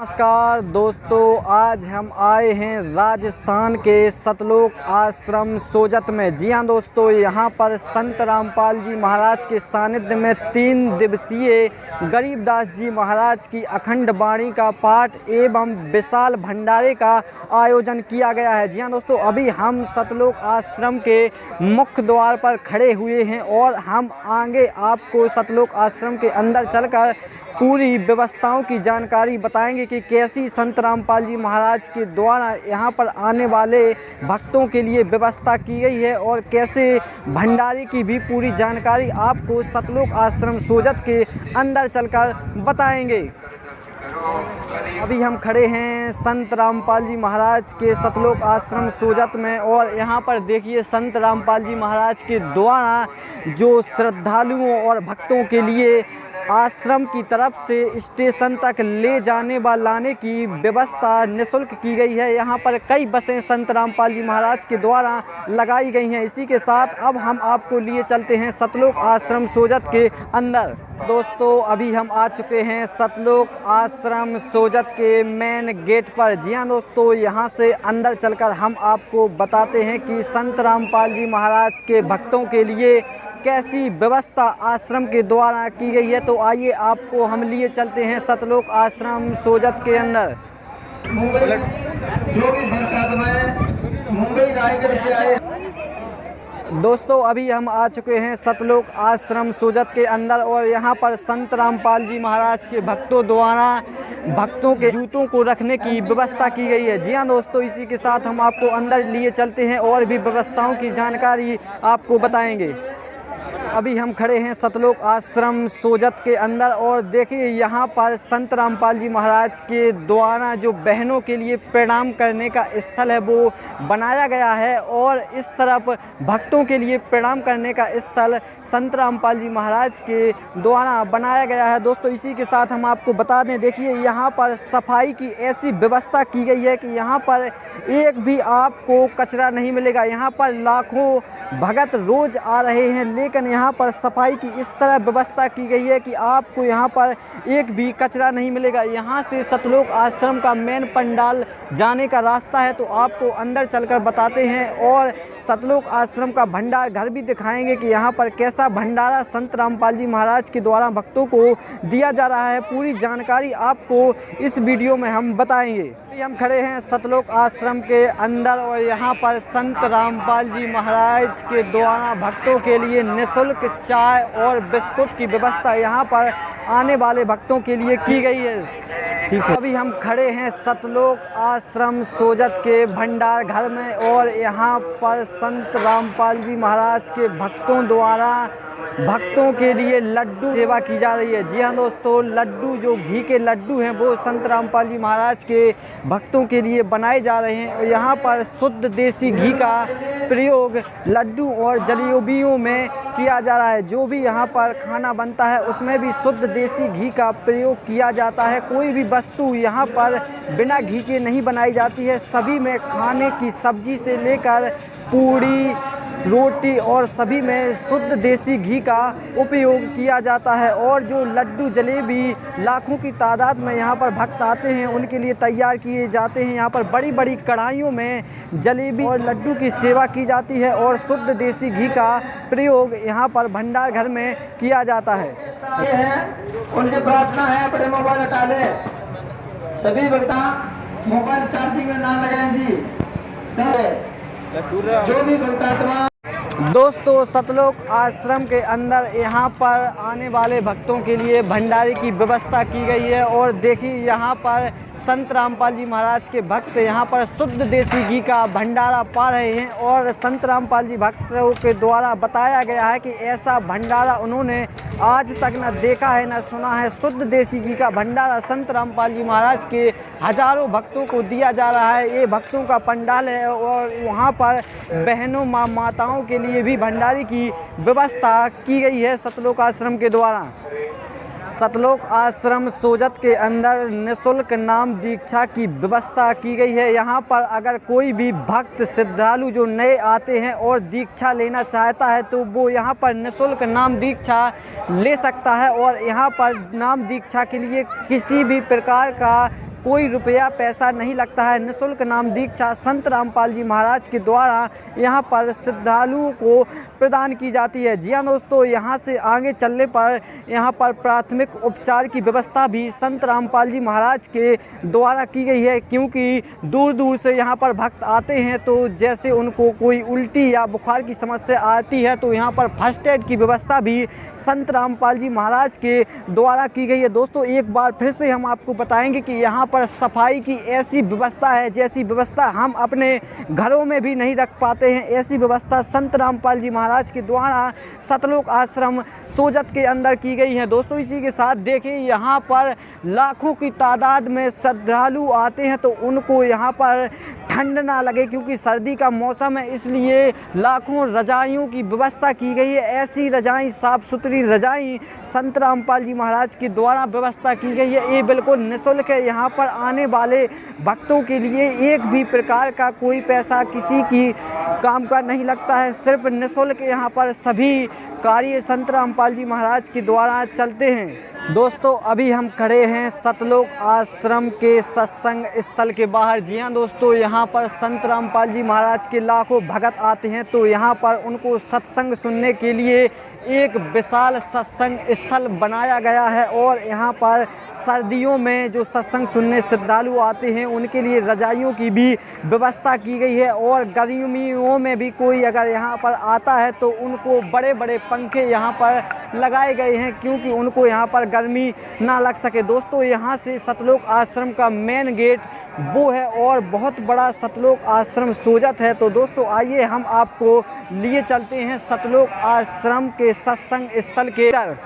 नमस्कार दोस्तों, आज हम आए हैं राजस्थान के सतलोक आश्रम सोजत में। जी हां दोस्तों, यहां पर संत रामपाल जी महाराज के सानिध्य में 3 दिवसीय गरीबदास जी महाराज की अखंड वाणी का पाठ एवं विशाल भंडारे का आयोजन किया गया है। जी हां दोस्तों, अभी हम सतलोक आश्रम के मुख्य द्वार पर खड़े हुए हैं और हम आगे आपको सतलोक आश्रम के अंदर चलकर पूरी व्यवस्थाओं की जानकारी बताएंगे कि कैसी संत रामपाल जी महाराज के द्वारा यहाँ पर आने वाले भक्तों के लिए व्यवस्था की गई है और कैसे भंडारे की भी पूरी जानकारी आपको सतलोक आश्रम सोजत के अंदर चलकर बताएंगे। अभी हम खड़े हैं संत रामपाल जी महाराज के सतलोक आश्रम सोजत में और यहाँ पर देखिए संत रामपाल जी महाराज के द्वारा जो श्रद्धालुओं और भक्तों के लिए आश्रम की तरफ से स्टेशन तक ले जाने व लाने की व्यवस्था निःशुल्क की गई है। यहाँ पर कई बसें संत रामपाल जी महाराज के द्वारा लगाई गई हैं। इसी के साथ अब हम आपको लिए चलते हैं सतलोक आश्रम सोजत के अंदर। दोस्तों, अभी हम आ चुके हैं सतलोक आश्रम सोजत के मेन गेट पर। जी हाँ दोस्तों, यहाँ से अंदर चलकर हम आपको बताते हैं कि संत रामपाल जी महाराज के भक्तों के लिए कैसी व्यवस्था आश्रम के द्वारा की गई है। तो आइए आपको हम लिए चलते हैं सतलोक आश्रम सोजत के अंदर। जो भी भक्त आत्माएं मुंबई रायगढ़ से आए। दोस्तों, अभी हम आ चुके हैं सतलोक आश्रम सोजत के अंदर और यहाँ पर संत रामपाल जी महाराज के भक्तों द्वारा भक्तों के जूतों को रखने की व्यवस्था की गई है। जी हाँ दोस्तों, इसी के साथ हम आपको अंदर लिए चलते हैं और भी व्यवस्थाओं की जानकारी आपको बताएंगे। अभी हम खड़े हैं सतलोक आश्रम सोजत के अंदर और देखिए यहाँ पर संत रामपाल जी महाराज के द्वारा जो बहनों के लिए प्रणाम करने का स्थल है वो बनाया गया है और इस तरफ भक्तों के लिए प्रणाम करने का स्थल संत रामपाल जी महाराज के द्वारा बनाया गया है। दोस्तों, इसी के साथ हम आपको बता दें, देखिए यहाँ पर सफाई की ऐसी व्यवस्था की गई है कि यहाँ पर एक भी आपको कचरा नहीं मिलेगा। यहाँ पर लाखों भगत रोज आ रहे हैं, लेकिन यहाँ पर सफाई की इस तरह व्यवस्था की गई है कि आपको यहाँ पर एक भी कचरा नहीं मिलेगा। यहाँ से सतलोक आश्रम का मेन पंडाल जाने का रास्ता है, तो आपको अंदर चलकर बताते हैं और सतलोक आश्रम का भंडार घर भी दिखाएंगे कि यहाँ पर कैसा भंडारा संत रामपाल जी महाराज के द्वारा भक्तों को दिया जा रहा है। पूरी जानकारी आपको इस वीडियो में हम बताएंगे। हम खड़े हैं सतलोक आश्रम के अंदर और यहाँ पर संत रामपाल जी महाराज के द्वारा भक्तों के लिए निःशुल्क चाय और बिस्कुट की व्यवस्था यहाँ पर आने वाले भक्तों के लिए की गई है। ठीक है, अभी हम खड़े हैं सतलोक आश्रम सोजत के भंडार घर में और यहाँ पर संत रामपाल जी महाराज के भक्तों द्वारा भक्तों के लिए लड्डू सेवा की जा रही है। जी हाँ दोस्तों, लड्डू जो घी के लड्डू हैं वो संत रामपाल जी महाराज के भक्तों के लिए बनाए जा रहे हैं और यहाँ पर शुद्ध देसी घी का प्रयोग लड्डू और जलेबियों में किया जा रहा है। जो भी यहाँ पर खाना बनता है उसमें भी शुद्ध देसी घी का प्रयोग किया जाता है। कोई भी वस्तु यहाँ पर बिना घी के नहीं बनाई जाती है। सभी में खाने की सब्जी से लेकर पूड़ी रोटी और सभी में शुद्ध देसी घी का उपयोग किया जाता है और जो लड्डू जलेबी लाखों की तादाद में यहाँ पर भक्त आते हैं उनके लिए तैयार किए जाते हैं। यहाँ पर बड़ी बड़ी कढ़ाइयों में जलेबी और लड्डू की सेवा की जाती है और शुद्ध देसी घी का प्रयोग यहाँ पर भंडार घर में किया जाता है। उनसे प्रार्थना है अपने मोबाइल हटा ले। सभी भक्ता मोबाइल चार्जिंग में ना लगाएं जी। सर जो भी भक्ता दोस्तों, सतलोक आश्रम के अंदर यहाँ पर आने वाले भक्तों के लिए भंडारे की व्यवस्था की गई है और देखिए यहाँ पर संत रामपाल जी महाराज के भक्त यहाँ पर शुद्ध देसी घी का भंडारा पा रहे हैं और संत रामपाल जी भक्तों के द्वारा बताया गया है कि ऐसा भंडारा उन्होंने आज तक न देखा है न सुना है। शुद्ध देसी घी का भंडारा संत रामपाल जी महाराज के हजारों भक्तों को दिया जा रहा है। ये भक्तों का पंडाल है और वहाँ पर बहनों माताओं के लिए भी भंडारे की व्यवस्था की गई है सतलोक आश्रम के द्वारा। सतलोक आश्रम सोजत के अंदर निःशुल्क नाम दीक्षा की व्यवस्था की गई है। यहाँ पर अगर कोई भी भक्त श्रद्धालु जो नए आते हैं और दीक्षा लेना चाहता है तो वो यहाँ पर निःशुल्क नाम दीक्षा ले सकता है और यहाँ पर नाम दीक्षा के लिए किसी भी प्रकार का कोई रुपया पैसा नहीं लगता है। निःशुल्क नाम दीक्षा संत रामपाल जी महाराज के द्वारा यहाँ पर श्रद्धालुओं को प्रदान की जाती है। जी हाँ दोस्तों, यहाँ से आगे चलने पर यहाँ पर प्राथमिक उपचार की व्यवस्था भी संत रामपाल जी महाराज के द्वारा की गई है, क्योंकि दूर दूर से यहाँ पर भक्त आते हैं तो जैसे उनको कोई उल्टी या बुखार की समस्या आती है तो यहाँ पर फर्स्ट एड की व्यवस्था भी संत रामपाल जी महाराज के द्वारा की गई है। दोस्तों एक बार फिर से हम आपको बताएंगे कि यहाँ पर सफाई की ऐसी व्यवस्था है जैसी व्यवस्था हम अपने घरों में भी नहीं रख पाते हैं। ऐसी व्यवस्था संत रामपाल जी महाराज के द्वारा सतलोक आश्रम सोजत के अंदर की गई है। दोस्तों इसी के साथ देखिए यहाँ पर लाखों की तादाद में श्रद्धालु आते हैं तो उनको यहाँ पर ठंड ना लगे, क्योंकि सर्दी का मौसम है, इसलिए लाखों रजाइयों की व्यवस्था की गई है। ऐसी रजाई, साफ सुथरी रजाई संत रामपाल जी महाराज के द्वारा व्यवस्था की गई है। ये बिल्कुल निःशुल्क है। यहाँ पर आने वाले भक्तों के लिए एक भी प्रकार का कोई पैसा किसी की काम का नहीं लगता है। सिर्फ निःशुल्क यहाँ पर सभी कार्य संत रामपाल जी महाराज के द्वारा चलते हैं। दोस्तों अभी हम खड़े हैं सतलोक आश्रम के सत्संग स्थल के बाहर। जी हाँ दोस्तों, यहाँ पर संत रामपाल जी महाराज के लाखों भगत आते हैं तो यहाँ पर उनको सत्संग सुनने के लिए एक विशाल सत्संग स्थल बनाया गया है। और यहाँ पर सर्दियों में जो सत्संग सुनने श्रद्धालु आते हैं उनके लिए रजाइयों की भी व्यवस्था की गई है। और गर्मियों में भी कोई अगर यहाँ पर आता है तो उनको बड़े बड़े पंखे यहाँ पर लगाए गए हैं, क्योंकि उनको यहाँ पर गर्मी ना लग सके। दोस्तों यहाँ से सतलोक आश्रम का मेन गेट वो है और बहुत बड़ा सतलोक आश्रम सोजत है। तो दोस्तों आइए हम आपको लिए चलते हैं सतलोक आश्रम के सत्संग स्थल के अंदर।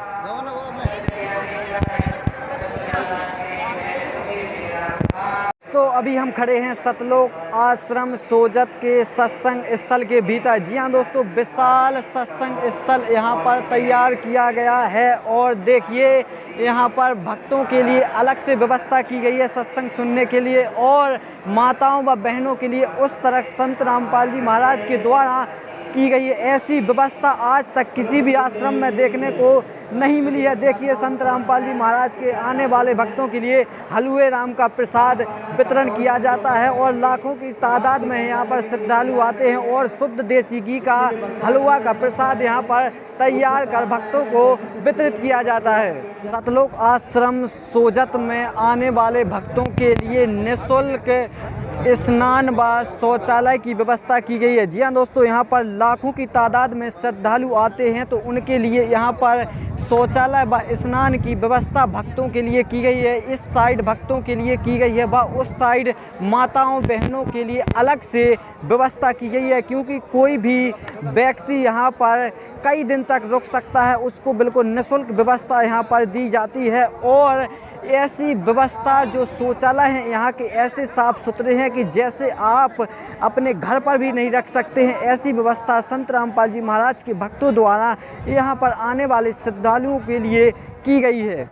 तो अभी हम खड़े हैं सतलोक आश्रम सोजत के सत्संग स्थल के भीतर। जी हाँ दोस्तों, विशाल सत्संग स्थल यहाँ पर तैयार किया गया है। और देखिए यहाँ पर भक्तों के लिए अलग से व्यवस्था की गई है सत्संग सुनने के लिए, और माताओं व बहनों के लिए उस तरह संत रामपाल जी महाराज के द्वारा की गई है। ऐसी व्यवस्था आज तक किसी भी आश्रम में देखने को नहीं मिली है। देखिए संत रामपाल जी महाराज के आने वाले भक्तों के लिए हलवे राम का प्रसाद वितरण किया जाता है और लाखों की तादाद में यहाँ पर श्रद्धालु आते हैं और शुद्ध देसी घी का हलवा का प्रसाद यहाँ पर तैयार कर भक्तों को वितरित किया जाता है। सतलोक आश्रम सोजत में आने वाले भक्तों के लिए निःशुल्क स्नान व शौचालय की व्यवस्था की गई है। जी हाँ दोस्तों, यहाँ पर लाखों की तादाद में श्रद्धालु आते हैं तो उनके लिए यहाँ पर शौचालय व स्नान की व्यवस्था भक्तों के लिए की गई है। इस साइड भक्तों के लिए की गई है व उस साइड माताओं बहनों के लिए अलग से व्यवस्था की गई है, क्योंकि कोई भी व्यक्ति यहाँ पर कई दिन तक रुक सकता है, उसको बिल्कुल निःशुल्क व्यवस्था यहाँ पर दी जाती है। और ऐसी व्यवस्था जो शौचालय हैं यहाँ के ऐसे साफ़ सुथरे हैं कि जैसे आप अपने घर पर भी नहीं रख सकते हैं। ऐसी व्यवस्था संत रामपाल जी महाराज के भक्तों द्वारा यहाँ पर आने वाले श्रद्धालुओं के लिए की गई है।